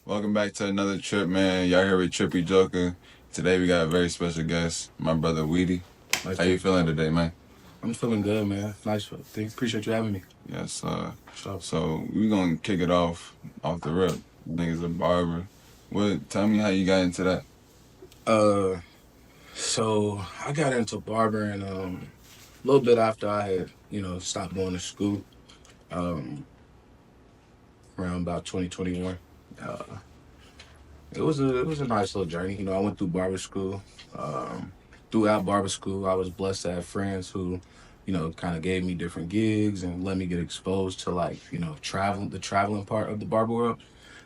Welcome back to another trip, man. Y'all here with Tryppy Joker. Today we got a very special guest, my brother Weedy. Nice How you feeling today, man? I'm feeling good, man. Nice. Appreciate you having me. Yes, So, so we gonna kick it off the rip. Niggas a barber. Tell me how you got into that. uh, so I got into barbering a little bit after I had, stopped going to school. Um, Around about 2021. Uh, it was a nice little journey. I went through barber school. Throughout barber school, I was blessed to have friends who, kind of gave me different gigs and let me get exposed to the traveling part of the barber world.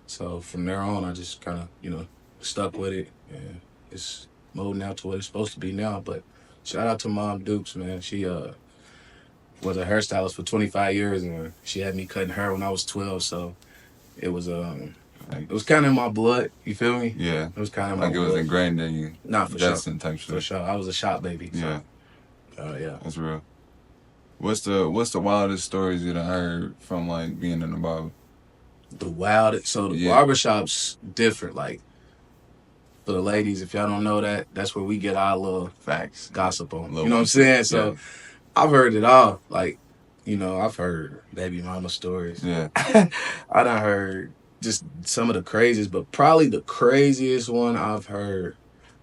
So from there on, I just kind of, stuck with it, and it's molding out to what it's supposed to be now. But shout out to Mom Dukes, man. She was a hairstylist for 25 years, and she had me cutting hair when I was 12. So it was Like, it was kind of in my blood. You feel me? yeah, It was kind of in like my it was blood. ingrained in you. Nah, for Destined sure. type For shit. sure. I was a shop baby. So, Yeah, yeah. that's real. What's the wildest stories you done heard from like being in the barber? The wildest. So the Yeah. barbershop's different. Like for the ladies, if y'all don't know that, that's where we get our little Facts. gossip on. Little You know what I'm saying? So Yeah. I've heard it all. Like, I've heard baby mama stories. Yeah. I done heard just some of the craziest, but probably the craziest one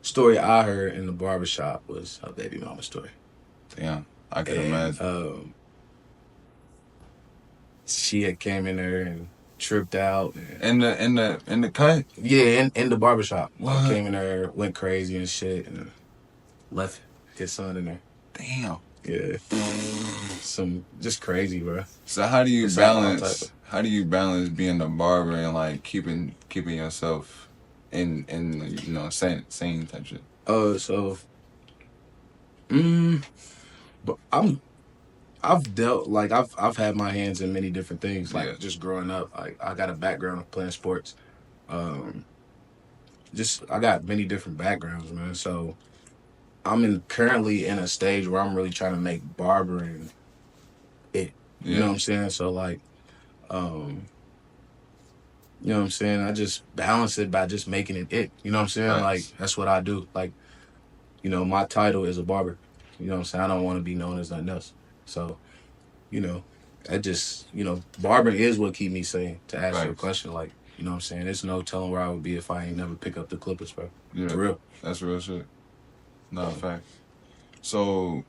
story I heard in the barbershop was a baby mama story. Damn. I can And imagine. she had came in there and tripped out. In the cut. Yeah, in the barbershop. What? Came in there, went crazy and shit, and left his son in there. Damn. Yeah. Some just crazy, bro. So how do you It's like all balance? type of- How do you balance being a barber and like keeping yourself in sane type shit? So, but I've had my hands in many different things. Like Yeah. just growing up, I got a background of playing sports. Um, just I got many different backgrounds, man. So currently in a stage where I'm really trying to make barbering it. Yeah. You know what I'm saying? So like, you know what I'm saying? I just balance it by just making it. You know what I'm saying? Nice. Like that's what I do. Like, my title is a barber. You know what I'm saying? I don't want to be known as nothing else. So, I just, barbering is what keep me sane, to answer your Right. question. Like, you know what I'm saying? There's no telling where I would be if I ain't never pick up the clippers, bro. Yeah. For real. That's real shit. No fact. So,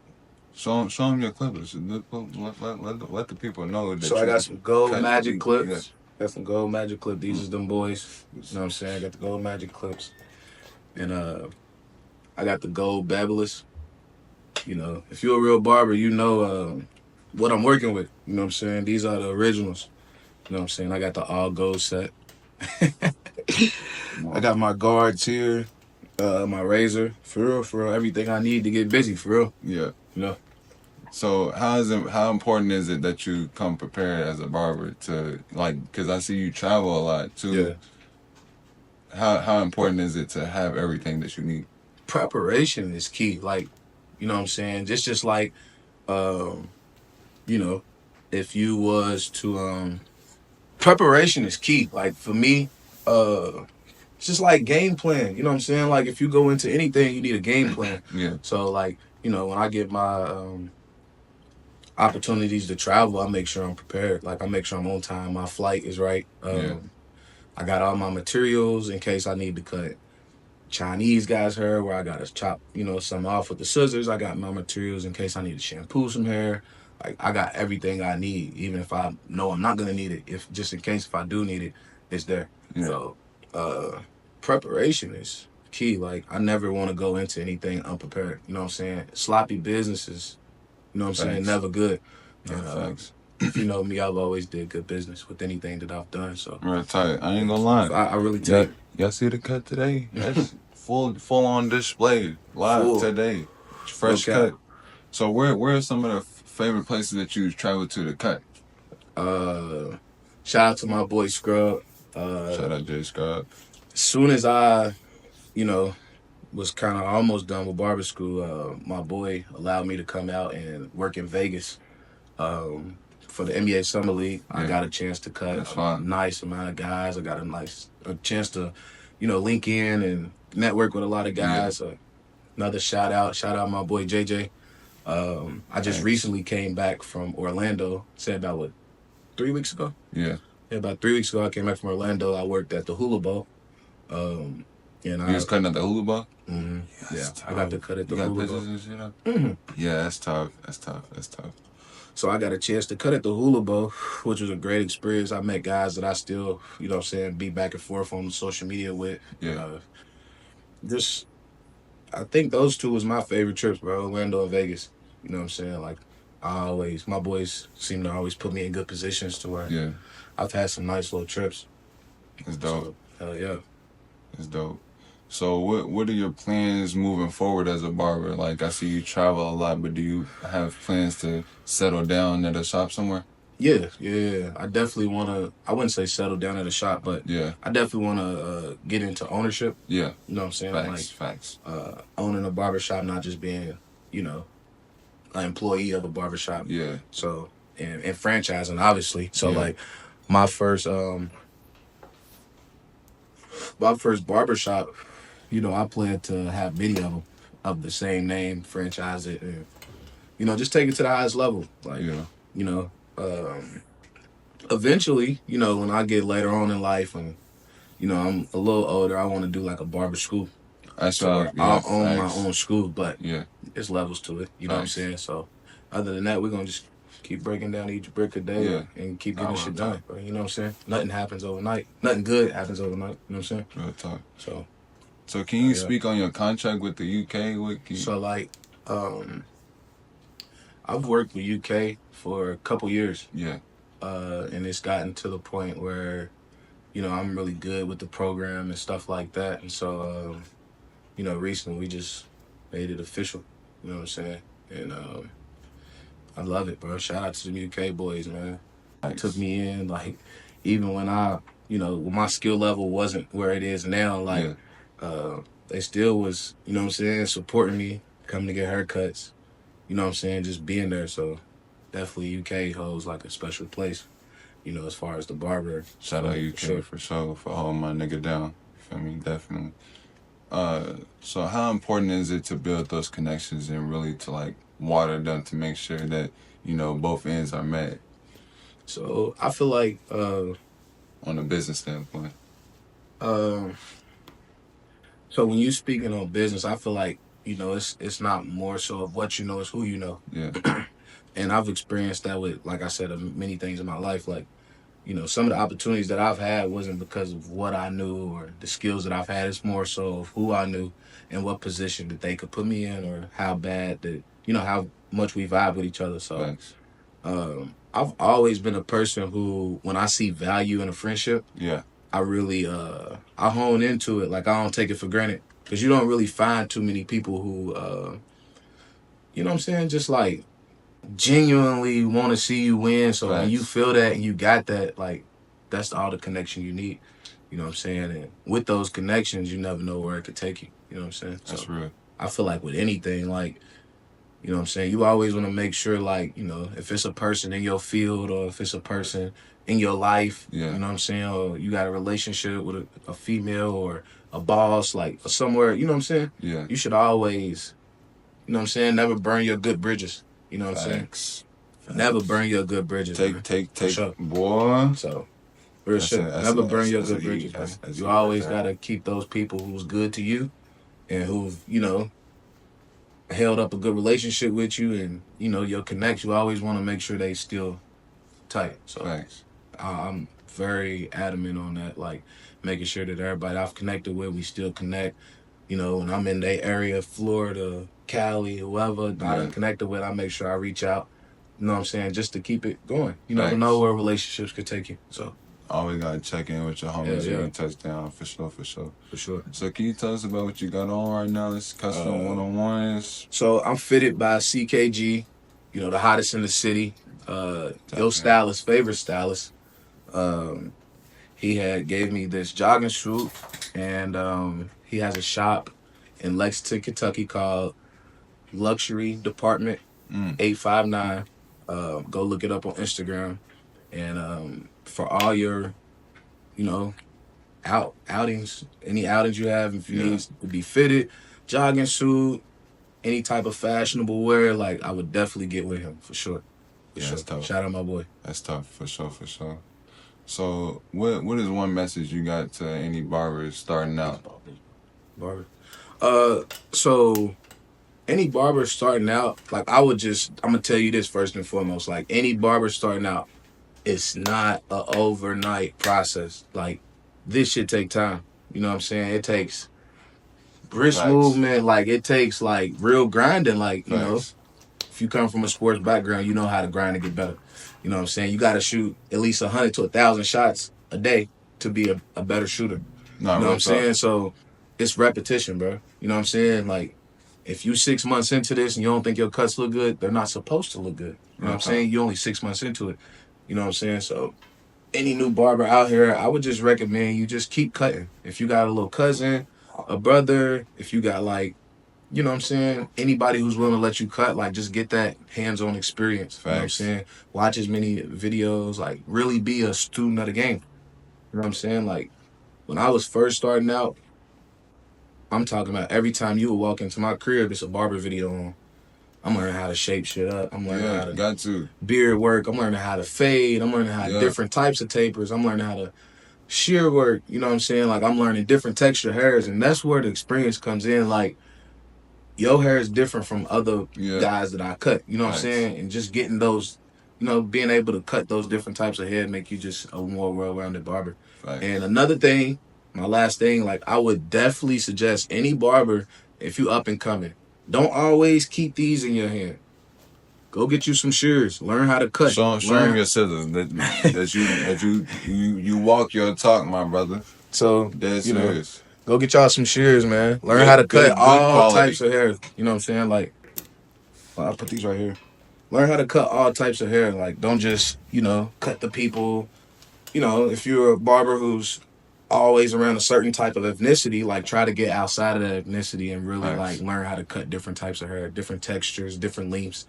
show them your clippers. Let the people know that. So I got some gold cut- magic yeah. clips. Got some gold magic clips. These is them boys. You know what I'm saying? I got the gold magic clips. And I got the gold babblers. If you're a real barber, you know what I'm working with. You know what I'm saying? These are the originals. You know what I'm saying? I got the all gold set. I got my guards here, my razor, for real, everything I need to get busy, for real. Yeah. You know? So how important is it that you come prepared as a barber to because I see you travel a lot too. Yeah. How important is it to have everything that you need? Preparation is key. Like, you know what I'm saying? Just like, if you was to, preparation is key. Like for me, it's just like game plan. You know what I'm saying? Like if you go into anything, you need a game plan. Yeah. So like, when I get my opportunities to travel, I make sure I'm prepared. Like I make sure I'm on time. My flight is right. Yeah. I got all my materials in case I need to cut Chinese guy's hair where I gotta chop, some off with the scissors. I got my materials in case I need to shampoo some hair. Like I got everything I need, even if I know I'm not gonna need it. If just in case if I do need it, it's there. Yeah. So preparation is key. Like I never want to go into anything unprepared. You know what I'm saying? Sloppy businesses, you know what I'm saying, Thanks. never good. No, And thanks. if you know me, I've always did good business with anything that I've done. So Real tight. I ain't gonna lie. I really take Y'all see the cut today? That's full on display live Full. today. Fresh No cap. cut. So where are some of the favorite places that you traveled to cut? Shout out to my boy Scrub. Shout out Jay Scott. As soon as I, was kind of almost done with barber school, my boy allowed me to come out and work in Vegas for the NBA Summer League. Yeah. I got a chance to cut That's a fine. nice amount of guys. I got a chance to, link in and network with a lot of guys. Another shout out my boy JJ. I just Thanks. recently came back from Orlando. Say about what, 3 weeks ago? Yeah. Yeah, about 3 weeks ago I came back from Orlando. I worked at the Hula Bowl. And You was cutting at the hula ball? Yeah, I got to cut at the You got Hula pictures Bowl. and shit up? Mhm. Yeah, that's tough. That's tough. That's tough. So I got a chance to cut at the Hula Bowl, which was a great experience. I met guys that I still, be back and forth on social media with. Yeah. Just, I think those two was my favorite trips, bro. Orlando and Vegas. You know what I'm saying? Like, my boys seem to always put me in good positions to where Yeah. I've had some nice little trips. It's dope. So, hell yeah. It's dope. So what are your plans moving forward as a barber? Like, I see you travel a lot, but do you have plans to settle down at a shop somewhere? Yeah. I definitely want to, I wouldn't say settle down at a shop, but Yeah. I definitely want to get into ownership. Yeah. You know what I'm saying? Facts. Owning a barbershop, not just being, an employee of a barbershop. Yeah. So, and franchising, obviously. So, Yeah. like, my first barbershop, I plan to have many of them of the same name, franchise it, and, just take it to the highest level. Like, Yeah. Eventually, when I get later on in life and, I'm a little older, I want to do like a barber school. That's So right. I'll own my own school, but Yeah. there's levels to it. You know what I'm saying? So other than that, we're going to just keep breaking down each brick a day and keep getting shit done. Bro. You know what I'm saying? Nothing happens overnight. Nothing good happens overnight. You know what I'm saying? Real talk. So can you speak on your contract with the UK? So like, I've worked with UK for a couple years. Yeah. And it's gotten to the point where, I'm really good with the program and stuff like that. And so, recently we just made it official. You know what I'm saying? And I love it, bro. Shout out to the UK boys, man. Nice. Took me in, like, even when when my skill level wasn't where it is now, like, they still was, you know what I'm saying, supporting me, coming to get haircuts, you know what I'm saying, just being there. So definitely UK holds like a special place, as far as the barber. Shout out UK for sure for holding my nigga down. You feel me? Definitely. So how important is it to build those connections and really to like water them to make sure that, both ends are met? So I feel like on a business standpoint. So when you speaking on business, I feel like, it's not more so of what you know, it's who you know. Yeah. And I've experienced that with, like I said, many things in my life. Like, some of the opportunities that I've had wasn't because of what I knew or the skills that I've had. It's more so of who I knew and what position that they could put me in or how bad that, how much we vibe with each other. So I've always been a person who, when I see value in a friendship, I really, I hone into it. Like, I don't take it for granted. Because you don't really find too many people who, you know what I'm saying, just like genuinely want to see you win. So when you feel that and you got that, like, that's all the connection you need. You know what I'm saying? And with those connections, you never know where it could take you. You know what I'm saying? That's real. I feel like with anything, like, you know what I'm saying, you always want to make sure, like, if it's a person in your field or if it's a person in your life, you know what I'm saying, or you got a relationship with a female or a boss, like, somewhere, you know what I'm saying? Yeah. You should always, you know what I'm saying, never burn your good bridges. You know what I'm saying? Never burn your good bridges. Take, sure. Boy. So, real shit. Never burn your good bridges, man. You always got to keep those people who's good to you and who've, held up a good relationship with you and, your connect. You always want to make sure they still tight. So, I'm very adamant on that, like, making sure that everybody I've connected with, we still connect. When I'm in their area, Florida, Cali, whoever I'm connected with, I make sure I reach out. You know what I'm saying? Just to keep it going. You never know where relationships could take you. So always gotta check in with your homies when you touch down, for sure. So can you tell us about what you got on right now? This custom one-on-ones. So I'm fitted by CKG, the hottest in the city. Your stylist, favorite stylist. He had gave me this jogging suit, and he has a shop in Lexington, Kentucky called Luxury Department 859. Go look it up on Instagram. And for all your, you know, outings, any outings you have, if you need to be fitted, jogging suit, any type of fashionable wear, like I would definitely get with him for sure. That's tough. Shout out my boy. That's tough for sure. So what is one message you got to any barbers starting out? Barber. So any barber starting out, like I'm gonna tell you this first and foremost, like any barber starting out, it's not a overnight process. Like this should take time. You know what I'm saying? It takes wrist movement, like it takes like real grinding. Like, you know, if you come from a sports background, you know how to grind to get better. You know what I'm saying? You gotta shoot at least 100 to 1,000 shots a day to be a better shooter. You know what I'm saying? So it's repetition, bro. You know what I'm saying? Like, if you 6 months into this and you don't think your cuts look good, they're not supposed to look good. You know what I'm saying? You're only 6 months into it. You know what I'm saying? So any new barber out here, I would just recommend you just keep cutting. If you got a little cousin, a brother, if you got like, you know what I'm saying, anybody who's willing to let you cut, like just get that hands-on experience. Facts. You know what I'm saying? Watch as many videos, like really be a student of the game. You know what I'm saying? Like when I was first starting out, I'm talking about every time you would walk into my crib, it's a barber video on. I'm learning how to shape shit up. I'm learning how to beard work. I'm learning how to fade. I'm learning how different types of tapers. I'm learning how to shear work. You know what I'm saying? Like I'm learning different texture hairs, and that's where the experience comes in. Like your hair is different from other guys that I cut. You know what I'm saying? And just getting those, you know, being able to cut those different types of hair make you just a more well-rounded barber. And another thing, my last thing, like I would definitely suggest any barber, if you up and coming, don't always keep these in your hand. Go get you some shears. Learn how to cut. Show him your scissors that you walk your talk, my brother. So that's serious. Go get y'all some shears, man. Learn how to cut all types of hair. You know what I'm saying? Like, I'll put these right here. Learn how to cut all types of hair. Like, don't just, you know, cut the people. You know, if you're a barber who's always around a certain type of ethnicity, like try to get outside of that ethnicity and really like learn how to cut different types of hair, different textures, different lengths,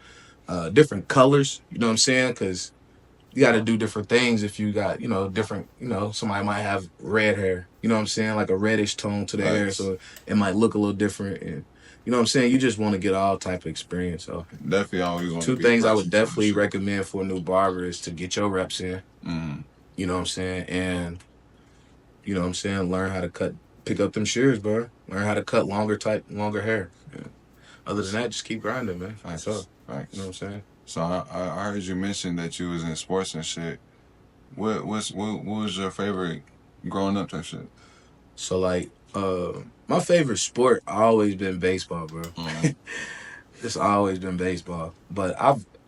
different colors. You know what I'm saying? Because you got to do different things if you got, you know, different, you know, somebody might have red hair, you know what I'm saying? Like a reddish tone to their hair. So it might look a little different. And you know what I'm saying? You just want to get all type of experience. So definitely always want two things I would definitely recommend for a new barber is to get your reps in. Mm-hmm. You know what I'm saying? And you know what I'm saying? Learn how to cut, pick up them shears, bro. Learn how to cut longer hair. Yeah. Other than that, just keep grinding, man. Facts. You know what I'm saying? So I heard you mention that you was in sports and shit. What was your favorite growing up type shit? So like, my favorite sport always been baseball, bro. Mm-hmm. It's always been baseball. But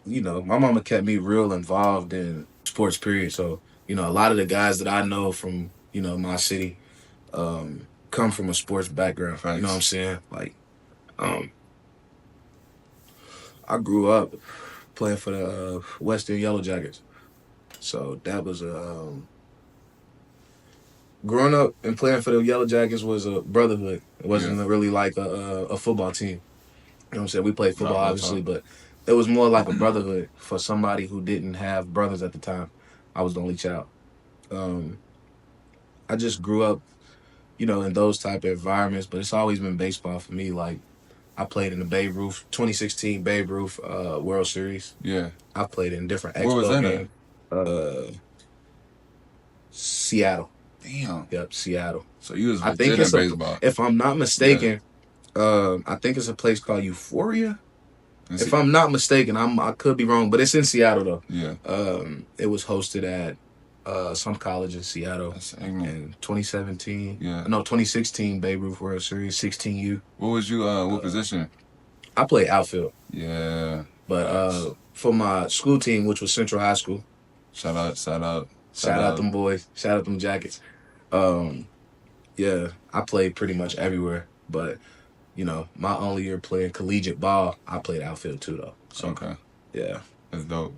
you know, my mama kept me real involved in sports, period. So, you know, a lot of the guys that I know from, you know, my city, come from a sports background. Thanks. You know what I'm saying? Like, I grew up playing for the Western Yellow Jackets. So that was growing up and playing for the Yellow Jackets was a brotherhood. It wasn't really like a football team. You know what I'm saying? We played football, obviously, but it was more like a brotherhood for somebody who didn't have brothers at the time. I was the only child. I just grew up, you know, in those type of environments, but it's always been baseball for me. Like, I played in the 2016 Babe Ruth World Series. Yeah. I played in different Expo games. Seattle. Damn. Yep, Seattle. So you was legit in baseball. If I'm not mistaken, I think it's a place called Euphoria. If I'm not mistaken, I could be wrong, but it's in Seattle though. Yeah. It was hosted at some college in Seattle in 2017. Yeah. No, 2016 Babe Ruth World Series, 16U. What was you? What position? I played outfield. Yeah. But for my school team, which was Central High School. Shout out them boys. Shout out them Jackets. Yeah, I played pretty much everywhere. But, you know, my only year playing collegiate ball, I played outfield too, though. So, okay. Yeah. That's dope.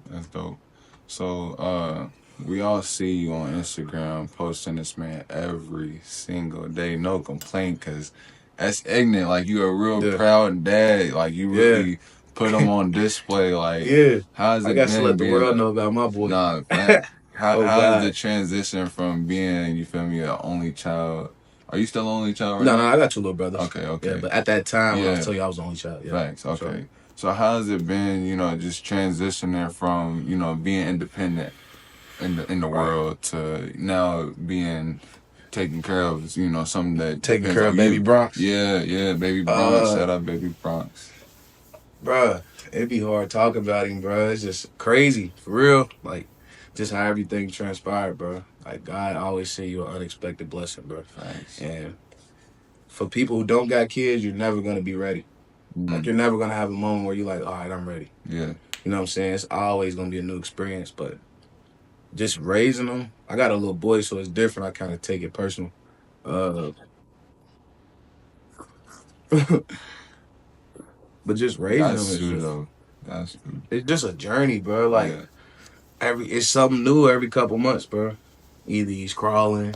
So, we all see you on Instagram posting this man every single day. No complaint, because that's ignorant. Like, you a real proud dad. Like, you really put them on display. Like, Yeah. how's it I got to been let the being world know about my boy. Nah, man. How Oh, how is the God. transition from being, you feel me, an only child? Are you still an only child right No, now? I got two little brothers. Okay, Yeah, okay. but at that time, when I was Yeah. telling you I was the only child. Yeah. Facts. Okay. So how's it been, you know, just transitioning from, you know, being independent in the Right. world to now being taken care of, you know, something that Taking depends care on of baby you. Bronx. Yeah, baby Bronx. Shout out baby Bronx. Bruh, it'd be hard talking about him, bruh. It's just crazy, for real. Like, just how everything transpired, bruh. Like, God always send you an unexpected blessing, bruh. Facts. And for people who don't got kids, you're never gonna be ready. Like, you're never gonna have a moment where you're like, all right, I'm ready. Yeah. You know what I'm saying? It's always gonna be a new experience, but just raising them. I got a little boy, so it's different. I kind of take it personal. But just raising them That's is true just, though. That's true. it's just a journey, bro. Like, Yeah. it's something new every couple months, bro. Either he's crawling,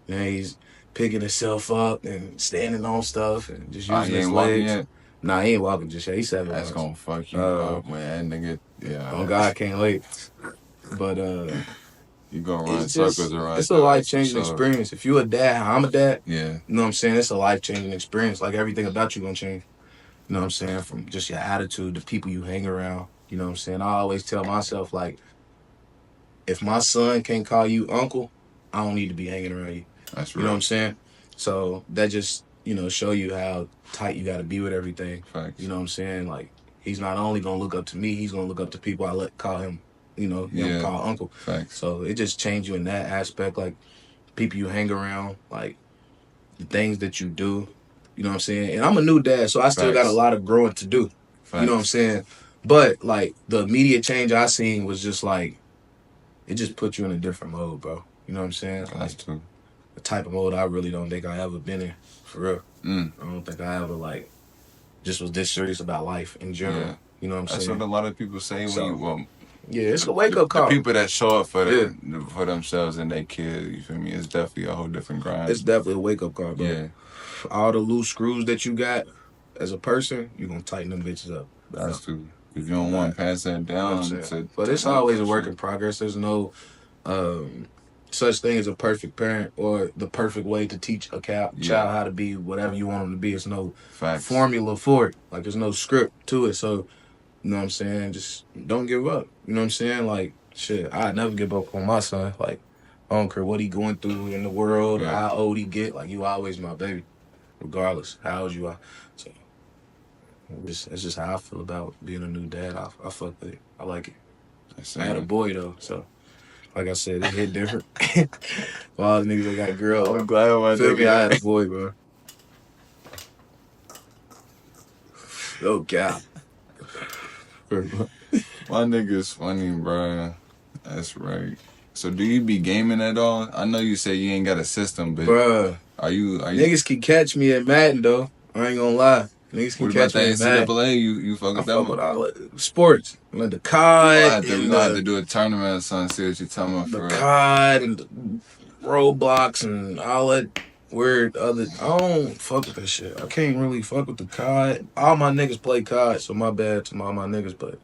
then he's picking himself up and standing on stuff and just using He his ain't walking legs. yet? Nah, he ain't walking just yet. He's 7 That's months. gonna fuck you up, man. That nigga, On God, can't wait. But you gonna run it's circles just, around. it's a life-changing experience. If you a dad, how I'm a dad, Yeah. you know what I'm saying? It's a life-changing experience. Like, everything about you gonna change. You know what I'm saying? From just your attitude, the people you hang around. You know what I'm saying? I always tell myself, like, if my son can't call you uncle, I don't need to be hanging around you. That's You know what I'm saying? So that just, show you how tight you got to be with everything. Facts. You know what I'm saying? Like, he's not only going to look up to me, he's going to look up to people I call him, call uncle. Facts. So it just changed you in that aspect. Like, people you hang around, like, the things that you do. You know what I'm saying? And I'm a new dad, so I still got a lot of growing to do. Facts. You know what I'm saying? But, like, the immediate change I seen was just, like, it just put you in a different mode, bro. You know what I'm saying? That's true. The type of mode I really don't think I ever been in, for real. I don't think I ever, like, just was this serious about life in general. Yeah. You know what I'm saying? That's what a lot of people say yeah, it's a wake-up call. The people that show up for themselves and their kids, you feel me? It's definitely a whole different grind. It's definitely a wake-up call, bro. Yeah. All the loose screws that you got as a person, you're going to tighten them bitches up. That's true. If you don't want to pass that down. But it's always a work in progress. There's no such thing as a perfect parent or the perfect way to teach a child how to be whatever you want them to be. There's no formula for it. Like, there's no script to it. So, you know what I'm saying? Just don't give up. You know what I'm saying? Like, shit, I'd never give up on my son. Like, I don't care what he going through in the world or how old he get. Like, you always my baby, regardless how old you are. So, it's just how I feel about being a new dad. I fuck with it. I like it. I had a boy, though, so... Like I said, it hit different. For all the niggas that got a girl. I'm glad I had a boy, bro. Oh, God. My nigga's funny, bro. That's right. So do you be gaming at all? I know you say you ain't got a system, but... Bruh. Are you... Niggas can catch me at Madden, though. I ain't gonna lie. Niggas can catch me at Madden. NCAA, you fuck with that one? I fuck with sports. Like the COD. We're gonna have to do a tournament or something, see what you're talking about. The COD and the Roblox and all that weird other... I don't fuck with that shit. I can't really fuck with the COD. All my niggas play COD, so my bad to all my niggas, but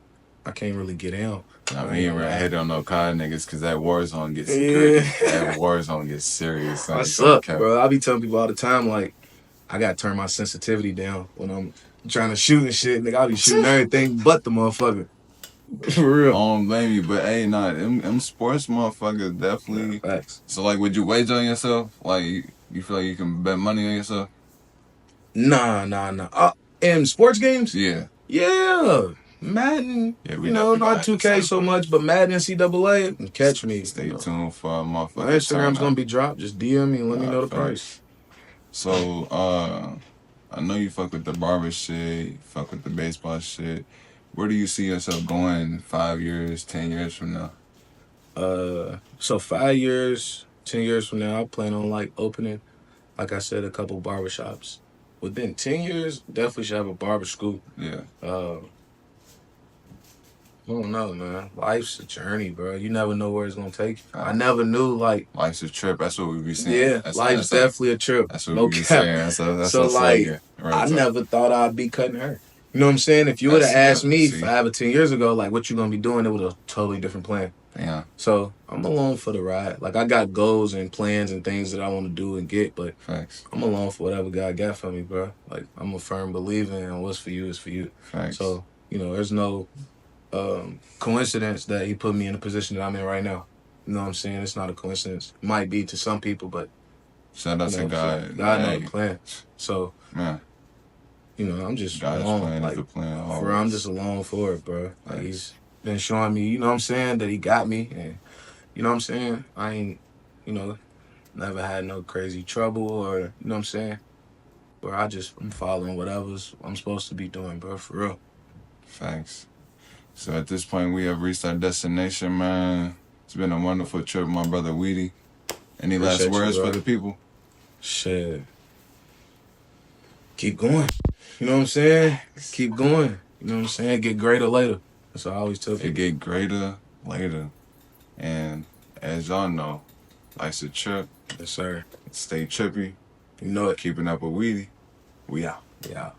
I can't really get in. I mean, ain't right hit on no COD niggas, because that Warzone gets that Warzone gets serious. I suck, bro. I be telling people all the time, like, I gotta turn my sensitivity down when I'm trying to shoot and shit. Nigga, I be shooting everything but the motherfucker. For real. I don't blame you, but hey, them sports motherfuckers definitely. Facts. So, like, would you wager on yourself? Like, you feel like you can bet money on yourself? Nah. In sports games? Yeah. Yeah. Madden. Yeah, not 2K so much, but Madden NCAA. Catch me. Stay tuned for a motherfucker. My Instagram's gonna be dropped. Just DM me and let me know the price. So, I know you fuck with the barber shit, fuck with the baseball shit. Where do you see yourself going 5 years, 10 years from now? So 5 years, 10 years from now, I plan on, like, opening, like I said, a couple barbershops. Within 10 years, definitely should have a barber school. Yeah. I don't know, man. Life's a journey, bro. You never know where it's gonna take you. I never knew, like... Life's a trip. That's what we be saying. Yeah, life's definitely a trip. That's what we be saying. That's so, like, right, I never thought I'd be cutting hair. You know what I'm saying? If you would have asked me see. 5 or 10 years ago, like, what you gonna be doing, it was a totally different plan. Yeah. So I'm along for the ride. Like, I got goals and plans and things that I want to do and get, but Facts. I'm along for whatever God got for me, bro. Like, I'm a firm believer in what's for you is for you. Facts. So, you know, there's no coincidence that he put me in the position that I'm in right now. You know what I'm saying? It's not a coincidence. It might be to some people, but shout out to God. God know the plan. So, man, you know, I'm just God's along. plan Like, is the plan. for real, I'm just along for it, bro. Like, Facts. he's been showing me, you know what I'm saying, that he got me. And, you know what I'm saying? I ain't, you know, never had no crazy trouble or, you know what I'm saying? But I'm following whatever's I'm supposed to be doing, bro, for real. Facts. So at this point, we have reached our destination, man. It's been a wonderful trip, my brother Weedy. Any last words for the people? Shit. Keep going. You know what I'm saying? Keep going. You know what I'm saying? Get greater later. That's what I always tell people. Get greater later. And as y'all know, life's a trip. Yes, sir. Stay trippy. You know it. Keeping up with Weedy. We out. We out.